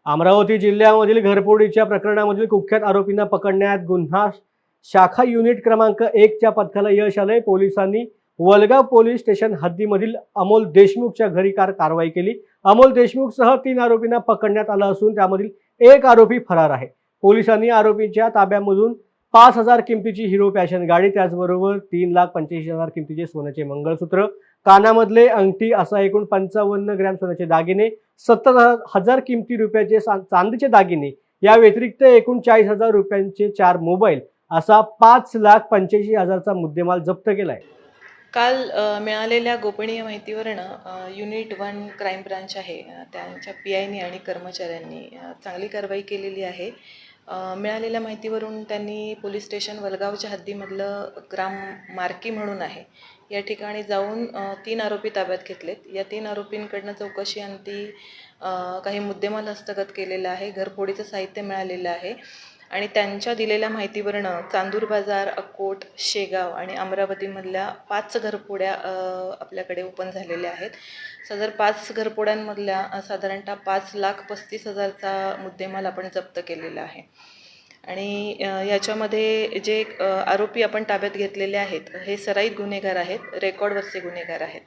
अमरावती जिल्ह्यामधील घरफोडीच्या प्रकरणामधील कुख्यात आरोपींना पकडण्यात गुन्हा शाखा युनिट क्रमांक 1च्या पथकाला यश आलंय। पोलिसांनी वलगाव पोलीस स्टेशन हद्दीमधील अमोल देशमुखच्या घरी कारवाई केली। अमोल देशमुखसह 3 आरोपींना पकडण्यात आलं असून त्यामधील एक आरोपी फरार आहे। पोलिसांनी आरोपींच्या ताब्यामधून 5,000 किमतीची हिरो पॅशन गाडी, त्याचबरोबर 3,85,000 किमतीचे सोन्याचे मंगळसूत्र, कानामधले अंगठी असा एकूण 55 ग्रॅम सोन्याचे दागिने, 70,000 किमती रुपयाचे चांदीचे दागिने या व्यतिरिक्त एकूण 40,000 रुपयांचे 4 मोबाईल असा 5,85,000चा मुद्देमाल जप्त केलाय। काल मिळालेल्या गोपनीय माहितीवरनं युनिट 1 क्राईम ब्रांच आहे त्यांच्या PIनी आणि कर्मचाऱ्यांनी चांगली कारवाई केलेली आहे। मिळालेल्या माहितीवरून त्यांनी पोलीस स्टेशन वलगावच्या हद्दीमधलं ग्राम मार्की म्हणून आहे या ठिकाणी जाऊन 3 आरोपी ताब्यात घेतलेत। या 3 आरोपींकडनं चौकशी अंती काही मुद्देमाल हस्तगत केलेला आहे, घरफोडीचं साहित्य मिळालेलं आहे आणि त्यांच्या दिलेल्या माहितीवरनं चांदूर बाजार, अकोट, शेगाव आणि अमरावतीमधल्या 5 घरफोड्या आपल्याकडे ओपन झालेल्या आहेत। सदर 5 घरफोड्यांमधल्या साधारणतः 5,35,000चा मुद्देमाल आपण जप्त केलेला आहे आणि याच्यामध्ये जे आरोपी आपण ताब्यात घेतलेले आहेत हे सराईत गुन्हेगार आहेत, रेकॉर्डवरचे गुन्हेगार आहेत।